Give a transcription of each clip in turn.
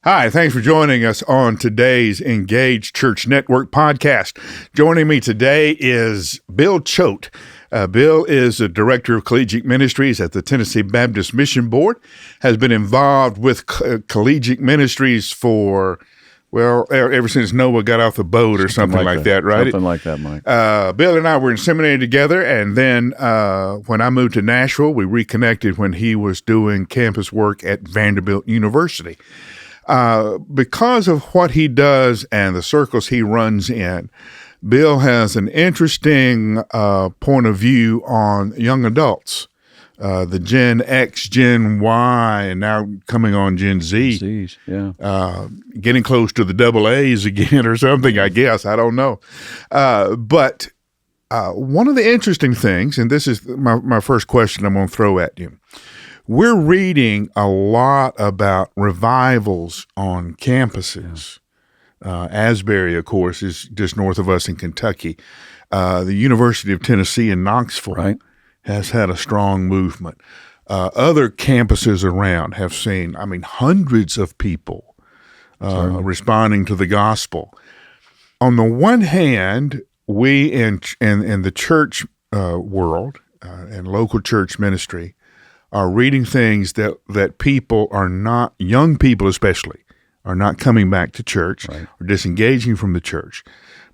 Hi, thanks for joining us on today's Engaged Church Network podcast. Joining me today is Bill Choate. Bill is the director of Collegiate Ministries at the Tennessee Baptist Mission Board, has been involved with Collegiate Ministries for, ever since Noah got off the boat or something like that, right? Something like that, Mike. Bill and I were in seminary together, and then when I moved to Nashville, we reconnected when he was doing campus work at Vanderbilt University. Because of what he does and the circles he runs in, Bill has an interesting point of view on young adults, the Gen X, Gen Y, and now coming on Gen Z. Z's, yeah. Getting close to the double A's again or something, I guess. I don't know. But one of the interesting things, and this is my first question I'm going to throw at you. We're reading a lot about revivals on campuses. Asbury, of course, is just north of us in Kentucky. The University of Tennessee in Knoxville has had a strong movement. Other campuses around have seen, hundreds of people responding to the gospel. On the one hand, we in the church world and local church ministry are reading things that people are not, young people especially, are not coming back to church or disengaging from the church.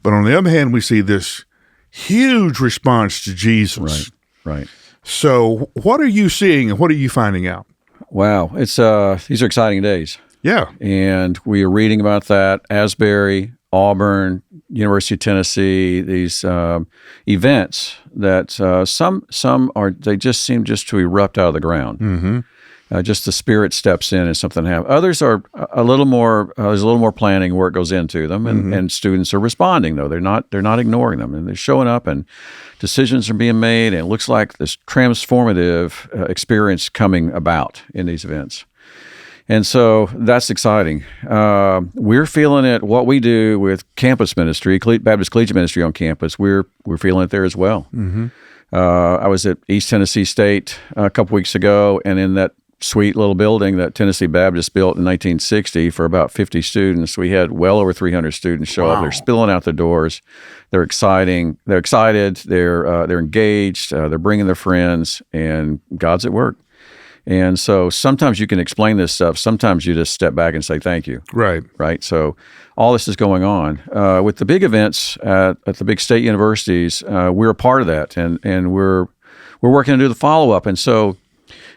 But on the other hand, we see this huge response to Jesus. Right. So what are you seeing and what are you finding out? Wow. These are exciting days. Yeah. And we are reading about that. Asbury, Auburn, University of Tennessee, these events that some are, they just seem just to erupt out of the ground. Mm-hmm. Just the Spirit steps in and something happens. Others are a little more, there's a little more planning work goes into them, and students are responding though. They're not ignoring them, and they're showing up, and decisions are being made, and it looks like this transformative experience coming about in these events. And so that's exciting. We're feeling it. What we do with campus ministry, Baptist Collegiate Ministry on campus, we're feeling it there as well. Mm-hmm. I was at East Tennessee State a couple weeks ago, and in that sweet little building that Tennessee Baptist built in 1960 for about 50 students, we had well over 300 students show up. They're spilling out the doors. They're excited. They're engaged. They're bringing their friends, and God's at work. And so sometimes you can explain this stuff. Sometimes you just step back and say thank you. Right. So all this is going on. With the big events at the big state universities, we're a part of that, and we're working to do the follow-up. And so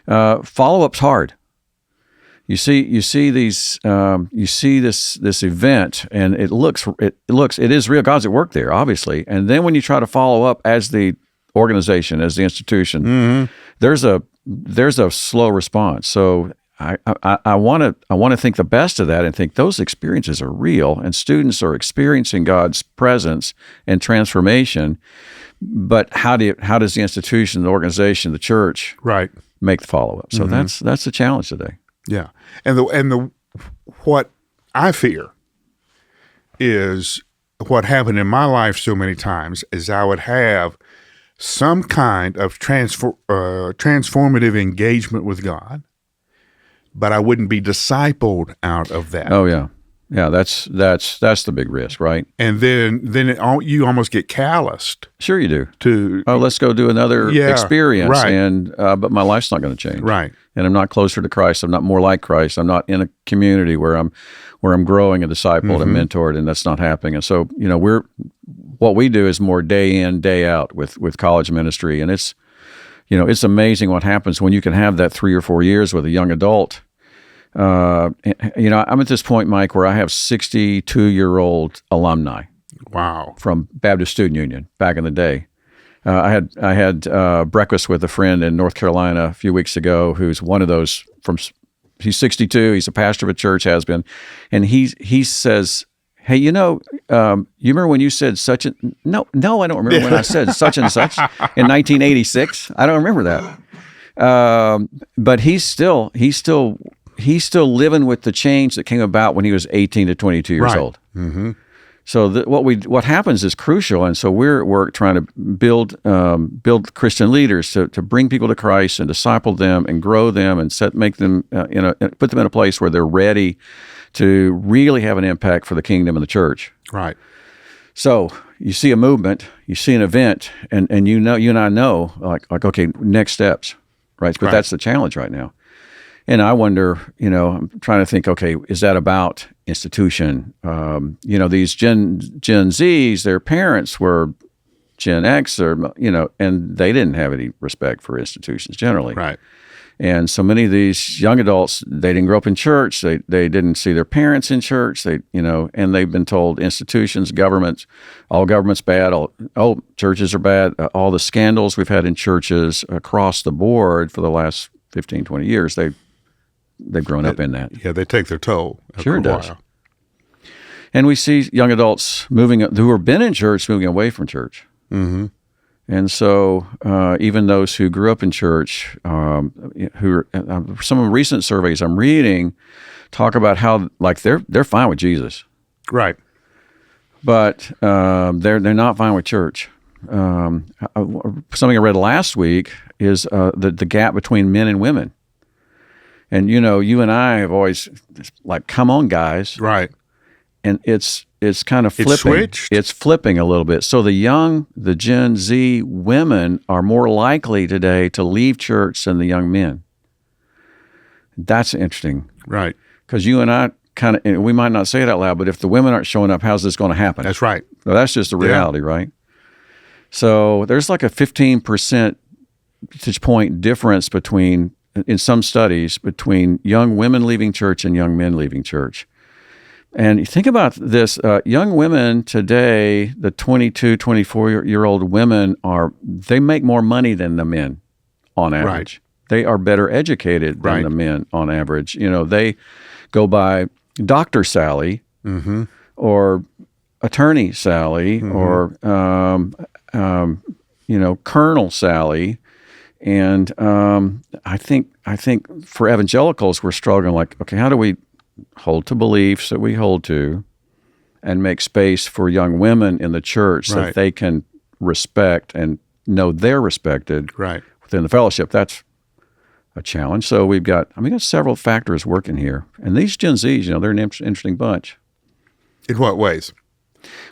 follow-up's hard. You see this event, and it is real. God's at work there, obviously. And then when you try to follow up as the organization, as the institution, there's a slow response. So I want to think the best of that and think those experiences are real, and students are experiencing God's presence and transformation. But how does the institution, the organization, the church, make the follow up? So that's the challenge today. Yeah, and what I fear is what happened in my life so many times is I would have some kind of transformative engagement with God, but I wouldn't be discipled out of that. Oh yeah, that's the big risk, right? And then you almost get calloused. Sure, you do. Let's go do another experience, and but my life's not going to change, right? And I'm not closer to Christ. I'm not more like Christ. I'm not in a community where I'm growing and discipled and mentored, and that's not happening. And so what we do is more day in, day out with college ministry, and it's amazing what happens when you can have that 3 or 4 years with a young adult. I'm at this point, Mike, where I have 62-year-old alumni. Wow! From Baptist Student Union back in the day. I had breakfast with a friend in North Carolina a few weeks ago who's one of those he's 62. He's a pastor of a church, has been, and he says, hey, you remember when you said such and no, I don't remember when I said such and such in 1986. I don't remember that. But he's still living with the change that came about when he was 18 to 22 years old. Mm-hmm. So what happens is crucial, and so we're trying to build Christian leaders to bring people to Christ and disciple them and grow them and put them in a place where they're ready to really have an impact for the kingdom and the church. Right. So you see a movement, you see an event, and you and I know, like okay, next steps, right? But that's the challenge right now. And I wonder, I'm trying to think, okay, is that about institution? These Gen Zs, their parents were Gen X, and they didn't have any respect for institutions generally. Right. And so many of these young adults, they didn't grow up in church. They didn't see their parents in church. And they've been told institutions, governments, all government's bad. All churches are bad. All the scandals we've had in churches across the board for the last 15, 20 years, they've grown up in that. Yeah, they take their toll. Sure it does. And we see young adults who have been in church moving away from church. Mm-hmm. And so even those who grew up in church, some of the recent surveys I'm reading talk about how they're fine with Jesus, right? But they're not fine with church. Something I read last week is the gap between men and women. And you and I have always come on, guys, right? And it's kind of flipping. It's switched. It's flipping a little bit. So the Gen Z women are more likely today to leave church than the young men. That's interesting. Right. Because you and I we might not say it out loud, but if the women aren't showing up, how's this going to happen? That's right. So that's just the reality, right? So there's like a 15 percentage point difference in some studies between young women leaving church and young men leaving church. And you think about this, young women today, the 22, 24-year-old women they make more money than the men on average. Right. They are better educated than the men on average. They go by Dr. Sally mm-hmm. or Attorney Sally mm-hmm. or, Colonel Sally. And I think for evangelicals, we're struggling okay, how do we hold to beliefs that we hold to and make space for young women in the church so that they can respect and know they're respected within the fellowship? That's a challenge. So we've got several factors working here. And these Gen Zs, they're an interesting bunch. In what ways?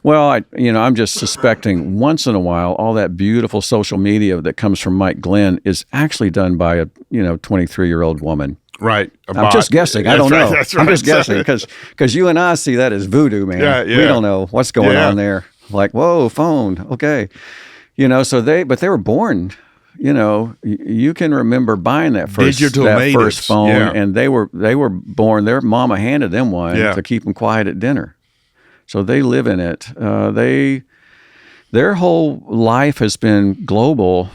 Well, I'm just suspecting once in a while all that beautiful social media that comes from Mike Glenn is actually done by a 23-year-old woman. Right. I'm just guessing. I don't know. I'm just guessing because you and I see that as voodoo, man. Yeah. We don't know what's going on there. Like, whoa, phone. Okay. So they were born, you can remember buying that first phone and they were born, their mama handed them one to keep them quiet at dinner. So they live in it. Their whole life has been global.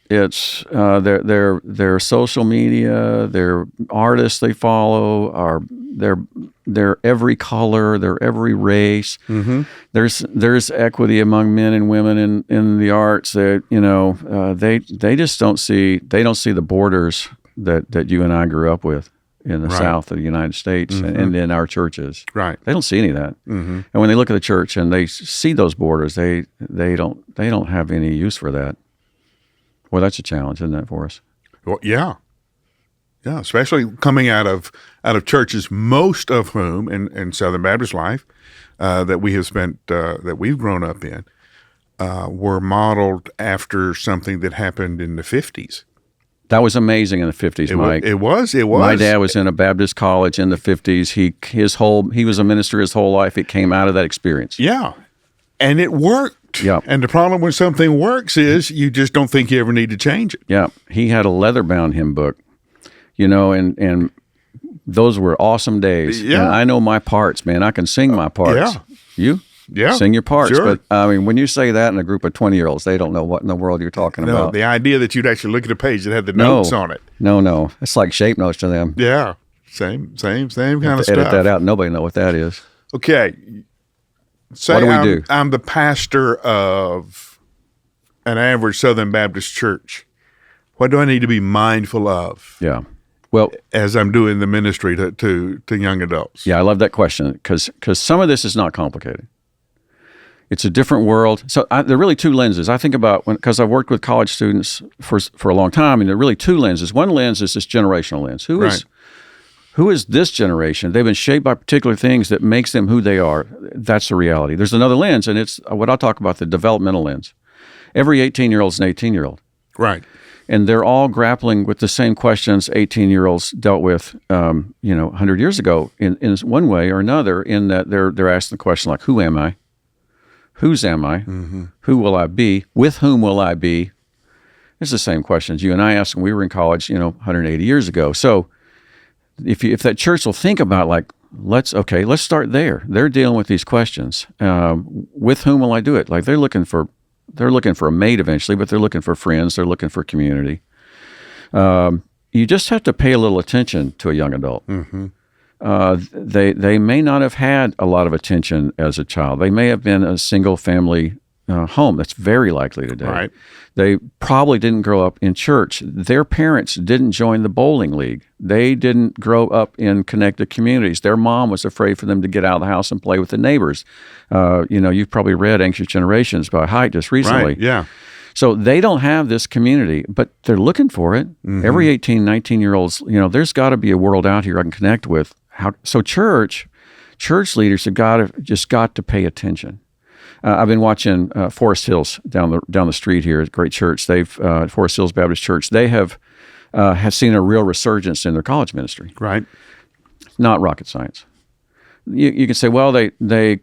It's their social media, their artists they follow are they're every color, they're every race. Mm-hmm. There's equity among men and women in the arts. That they just don't see the borders that you and I grew up with in the South of the United States mm-hmm. and in our churches. Right. They don't see any of that. Mm-hmm. And when they look at the church and they see those borders, they don't have any use for that. Well, that's a challenge, isn't it, for us? Well, yeah, especially coming out of churches, most of whom in Southern Baptist life that we have spent that we've grown up in were modeled after something that happened in the 50s. That was amazing in the 50s, Mike. It was. My dad was in a Baptist college in the 50s. He was a minister his whole life. It came out of that experience. Yeah, and it worked. Yeah. And the problem when something works is you just don't think you ever need to change it. Yeah. He had a leather-bound hymn book, and those were awesome days. Yeah. And I know my parts, man. I can sing my parts. Yeah. You? Yeah. Sing your parts. Sure. But, when you say that in a group of 20-year-olds, they don't know what in the world you're talking about. The idea that you'd actually look at a page that had the notes on it. No. It's like shape notes to them. Yeah. Same kind of stuff. Edit that out. Nobody know what that is. Okay. Say what do we do? I'm the pastor of an average Southern Baptist church. What do I need to be mindful of? Yeah. Well, as I'm doing the ministry to young adults. Yeah, I love that question because some of this is not complicated. It's a different world. So there are really two lenses. I think about because I've worked with college students for a long time, and there are really two lenses. One lens is this generational lens. Who is this generation? They've been shaped by particular things that makes them who they are. That's the reality. There's another lens, and it's what I'll talk about, the developmental lens. Every 18-year-old is an 18-year-old. Right. And they're all grappling with the same questions 18-year-olds dealt with, 100 years ago in one way or another, in that they're asking the question like, who am I? Whose am I? Mm-hmm. Who will I be? With whom will I be? It's the same questions you and I asked when we were in college, 180 years ago. So if that church will think about like, let's start there. They're dealing with these questions. With whom will I do it? Like they're looking for a mate eventually, but they're looking for friends. They're looking for community. You just have to pay a little attention to a young adult. Mm-hmm. They may not have had a lot of attention as a child. They may have been a single family home. That's very likely today. Right. They probably didn't grow up in church. Their parents didn't join the bowling league. They didn't grow up in connected communities. Their mom was afraid for them to get out of the house and play with the neighbors. You've probably read Anxious Generations by Haidt just recently. Right, yeah. So they don't have this community, but they're looking for it. Mm-hmm. Every 18, 19-year-olds, there's got to be a world out here I can connect with. So church leaders have got to pay attention. I've been watching Forest Hills down the street here. It's a great church. They've Forest Hills Baptist Church. They have seen a real resurgence in their college ministry. Right. It's not rocket science. You can say, well, they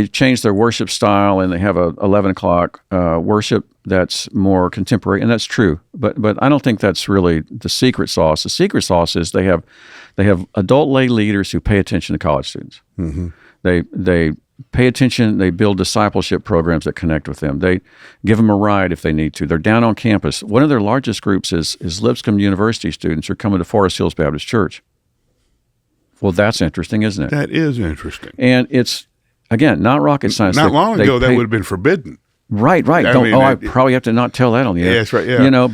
changed their worship style and they have a 11 o'clock worship that's more contemporary, and that's true. But I don't think that's really the secret sauce. The secret sauce is they have adult lay leaders who pay attention to college students. Mm-hmm. They pay attention. They build discipleship programs that connect with them. They give them a ride if they need to. They're down on campus. One of their largest groups is Lipscomb University students who are coming to Forest Hills Baptist Church. Well, that's interesting, isn't it? That is interesting. And it's, again, not rocket science. Not long ago, that would have been forbidden. Right. I probably have to not tell that on the air. Yeah, that's right. Yeah.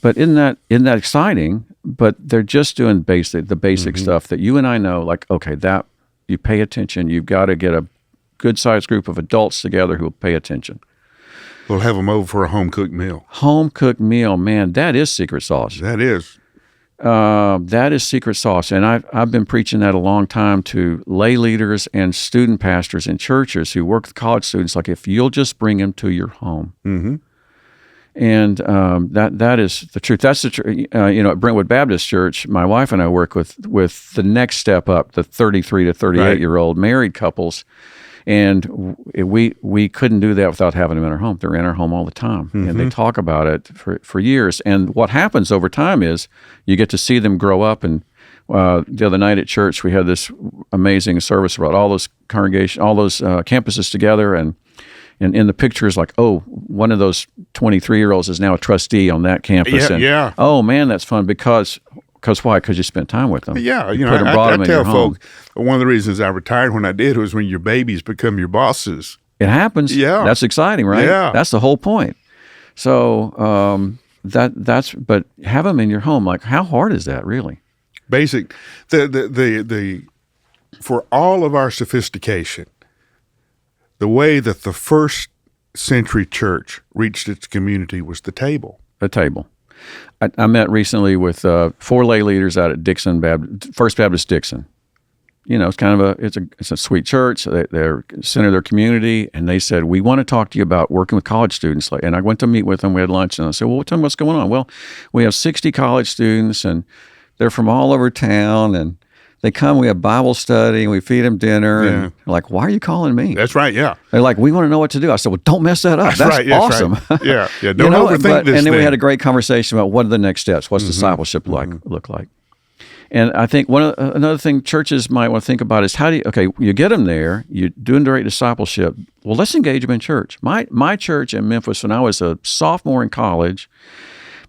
But isn't that exciting? But they're just doing the basic mm-hmm. stuff that you and I know. Like, okay, that you pay attention. You've got to get a good-sized group of adults together who will pay attention. We'll have them over for a home-cooked meal. Home-cooked meal, man, that is secret sauce. That is. That is secret sauce, and I've been preaching that a long time to lay leaders and student pastors in churches who work with college students. Like, if you'll just bring them to your home, mm-hmm. and that is the truth. That's the truth. At Brentwood Baptist Church, my wife and I work with the next step up, the 33 to 38-year-old married couples. And we couldn't do that without having them in our home. They're in our home all the time, mm-hmm. and they talk about it for years. And what happens over time is you get to see them grow up. And the other night at church, we had this amazing service about all those campuses together. And in the pictures, like, oh, one of those 23-year-olds is now a trustee on that campus. Yeah. Oh, man, that's fun because why? Because you spent time with them. Yeah, I tell folk, one of the reasons I retired when I did was when your babies become your bosses. It happens. Yeah. That's exciting, right? Yeah. That's the whole point. So but have them in your home. Like, how hard is that really? Basic. The for all of our sophistication, the way that the first century church reached its community was the table. The table. I met recently with 4 lay leaders out at First Baptist Dixon. It's kind of it's a sweet church. They're center of their community, and they said, we want to talk to you about working with college students. And I went to meet with them. We had lunch, and I said, well, tell me what's going on. Well, we have 60 college students, and they're from all over town, and they come, we have Bible study, and we feed them dinner. Yeah. And they're like, why are you calling me? That's right, yeah. They're like, we want to know what to do. I said, well, don't mess that up. That's right, awesome. Right. Yeah. Don't overthink this And then thing. we had a great conversation about what are the next steps? What's mm-hmm. discipleship look like? And I think another thing churches might want to think about is you get them there, you're doing direct discipleship. Well, let's engage them in church. My church in Memphis, when I was a sophomore in college,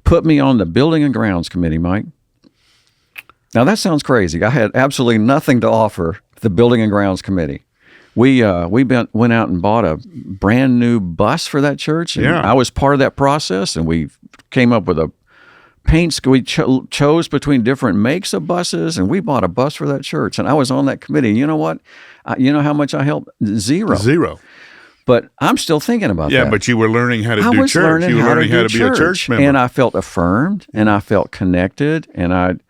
put me on the Building and Grounds Committee, Mike. Now, that sounds crazy. I had absolutely nothing to offer the Building and Grounds Committee. We went out and bought a brand new bus for that church. And I was part of that process, and we came up with a paint. We chose between different makes of buses, and we bought a bus for that church. And I was on that committee. And you know what? You know how much I helped? Zero. But I'm still thinking about that. Yeah, but you were learning how to do church. You were learning how to be a church member. And I felt affirmed, and I felt connected, and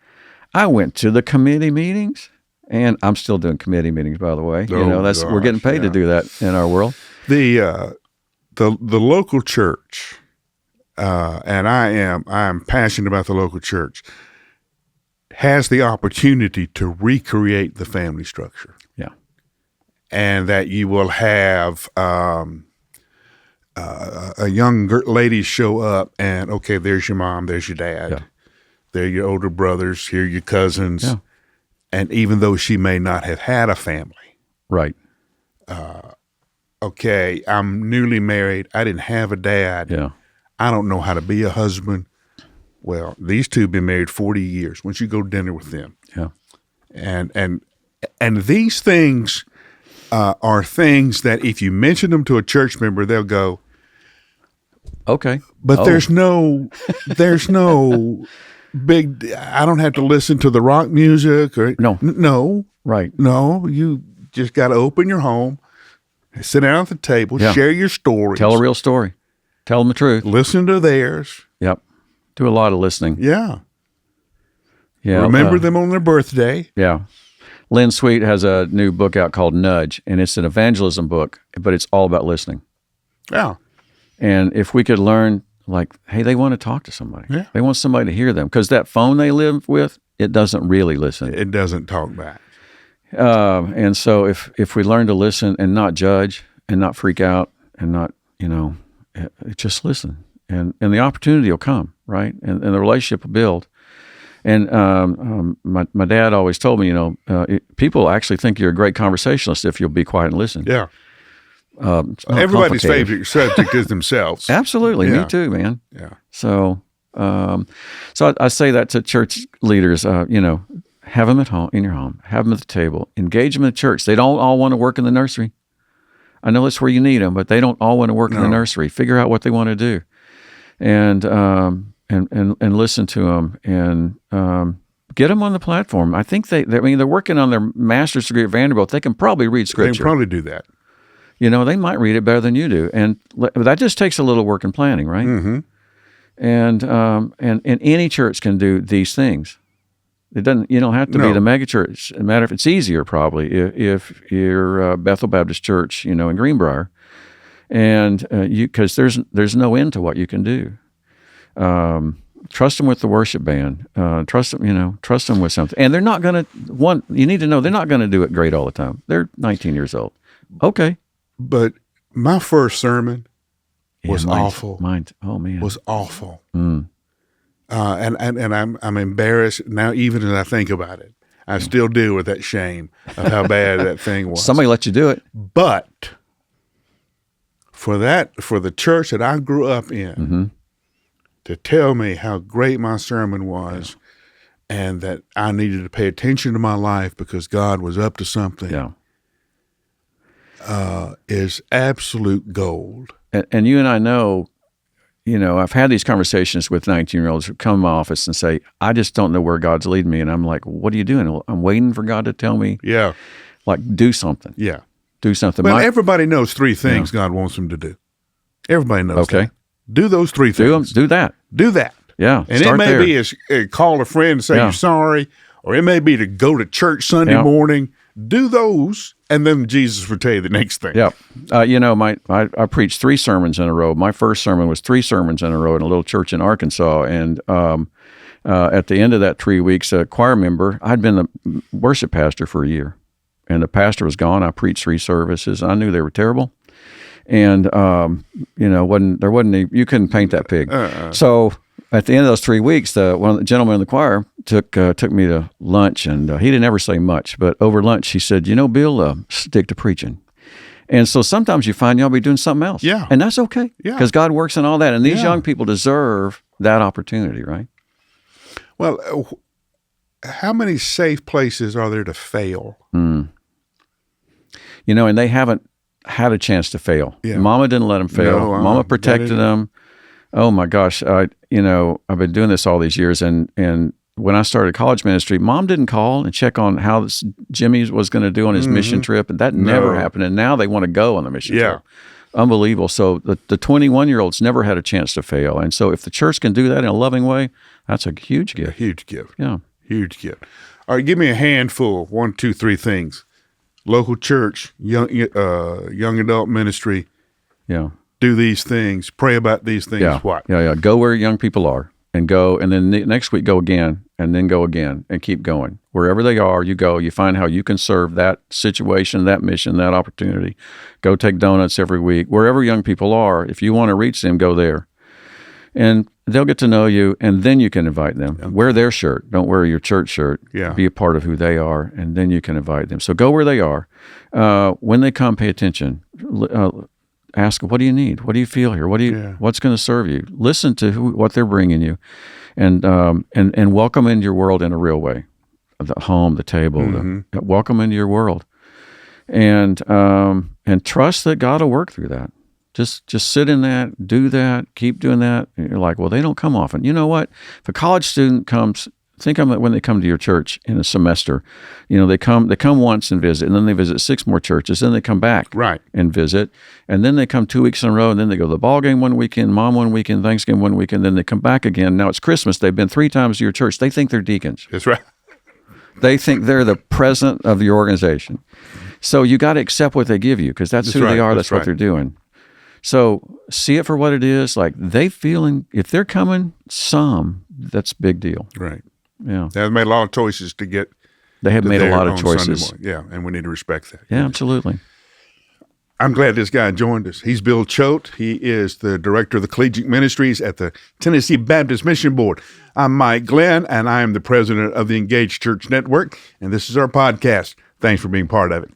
I went to the committee meetings, and I'm still doing committee meetings, by the way. We're getting paid to do that in our world. The local church, and I am passionate about the local church, has the opportunity to recreate the family structure. Yeah. And that you will have a young lady show up, and okay, there's your mom, there's your dad, Yeah. they're your older brothers, here are your cousins, Yeah. and even though she may not have had a family, Right. okay, I'm newly married, I didn't have a dad, Yeah. I don't know how to be a husband. Well, these two have been married 40 years. Once you go to dinner with them, Yeah. and these things are things that if you mention them to a church member, they'll go, Okay. but there's no big, I don't have to listen to the rock music or no, Right. no, you just got to open your home, sit down at the table, Yeah. share your stories, Tell a real story. Tell them the truth. listen to theirs. Yep. Do a lot of listening. Yeah. Yeah. Remember them on their birthday. Yeah. Lynn Sweet has a new book out called Nudge, and it's an evangelism book, but it's all about listening. Yeah. And if we could learn, like, hey, they want to talk to somebody. Yeah. They want somebody to hear them, because that phone they live with, it doesn't really listen. It doesn't talk back. And so if we learn to listen and not judge and not freak out and not, just listen, and the opportunity will come, right? And the relationship will build. And my dad always told me, people actually think you're a great conversationalist if you'll be quiet and listen. Yeah. It's not Everybody's complicated. favorite subject is themselves. Absolutely. Yeah. Me too, man. Yeah. So I say that to church leaders, have them at home, in your home, have them at the table, engage them in the church. They don't all want to work in the nursery. I know that's where you need them, but they don't all want to work in the nursery. Figure out what they want to do, and listen to them, and get them on the platform. I think they're working on their master's degree at Vanderbilt. They can probably read They scripture. can probably do that. They might read it better than you do, and that just takes a little work and planning, right? Mm-hmm. And any church can do these things. It doesn't. You don't have to be the megachurch. As a matter of, it's easier probably if you're Bethel Baptist Church, in Greenbrier, and because there's no end to what you can do. Trust them with the worship band. Trust them with something. And they're not going to. You need to know they're not going to do it great all the time. They're 19 years old. Okay. But my first sermon was awful. Oh man, was awful. Mm. And I'm embarrassed now, even as I think about it. I still deal with that shame of how bad that thing was. Somebody let you do it. But for the church that I grew up in, Mm-hmm. to tell me how great my sermon was, and that I needed to pay attention to my life because God was up to something, is absolute gold. And you and I know, I've had these conversations with 19-year-olds who come to my office and say, I just don't know where God's leading me. And I'm like, what are you doing? Well, I'm waiting for God to tell me, do something. Yeah. Do something. Well, everybody knows three things God wants them to do. Everybody knows that. Do those three things. Do that. Do that. Yeah. And it may be call a friend and say you're sorry, or it may be to go to church Sunday morning. Do those, and then Jesus will tell you the next thing. Yeah. I preached 3 sermons in a row. My first sermon was 3 sermons in a row in a little church in Arkansas. And at the end of that 3 weeks, a choir member, I'd been the worship pastor for a year, and the pastor was gone. I preached 3 services. I knew they were terrible. And, there wasn't you couldn't paint that pig. So at the end of those 3 weeks, one of the gentlemen in the choir took me to lunch, and he didn't ever say much, but over lunch he said, Bill, stick to preaching. And so sometimes you find you'll be doing something else. Yeah. And that's okay. Yeah. Because God works in all that. And these young people deserve that opportunity, right? Well, how many safe places are there to fail? And they haven't had a chance to fail. Yeah. Mama didn't let them fail. No, Mama protected them. Oh my gosh. I've been doing this all these years, and when I started college ministry, Mom didn't call and check on how Jimmy was going to do on his mission trip, and that never happened. And now they want to go on the mission trip. Unbelievable. So the 21-year-olds never had a chance to fail. And so if the church can do that in a loving way, that's a huge gift. A huge gift. Yeah. Huge gift. All right, give me a handful. 1, 2, 3 things. Local church, young adult ministry. Yeah. Do these things. Pray about these things. Yeah. What? Yeah. Go where young people are, and go, and then next week go again, and then go again, and keep going. Wherever they are, you go. You find how you can serve that situation, that mission, that opportunity. Go take donuts every week. Wherever young people are, if you want to reach them, go there. And they'll get to know you, and then you can invite them. Yeah. Wear their shirt. Don't wear your church shirt. Yeah. Be a part of who they are, and then you can invite them. So go where they are. When they come, pay attention. Ask, what do you need? What do you feel here? What's going to serve you? Listen to what they're bringing you, and welcome into your world in a real way. The home, the table, welcome into your world, and trust that God will work through that. Just sit in that, do that, keep doing that. And you're like, well, they don't come often. You know what? If a college student comes, think of it when they come to your church in a semester. They come once and visit, and then they visit 6 more churches. Then they come back and visit, and then they come 2 weeks in a row, and then they go to the ball game one weekend, mom one weekend, Thanksgiving one weekend, then they come back again. Now it's Christmas. They've been 3 times to your church. They think they're deacons. That's right. They think they're the president of your organization. So you got to accept what they give you, because that's who they are. That's what they're doing. So see it for what it is. Like, if they're coming, that's a big deal. Right. Yeah. They've made a lot of choices to get. They have made a lot of choices. Yeah, and we need to respect that. Yeah, absolutely. I'm glad this guy joined us. He's Bill Choate. He is the director of the Collegiate Ministries at the Tennessee Baptist Mission Board. I'm Mike Glenn, and I am the president of the Engaged Church Network, and this is our podcast. Thanks for being part of it.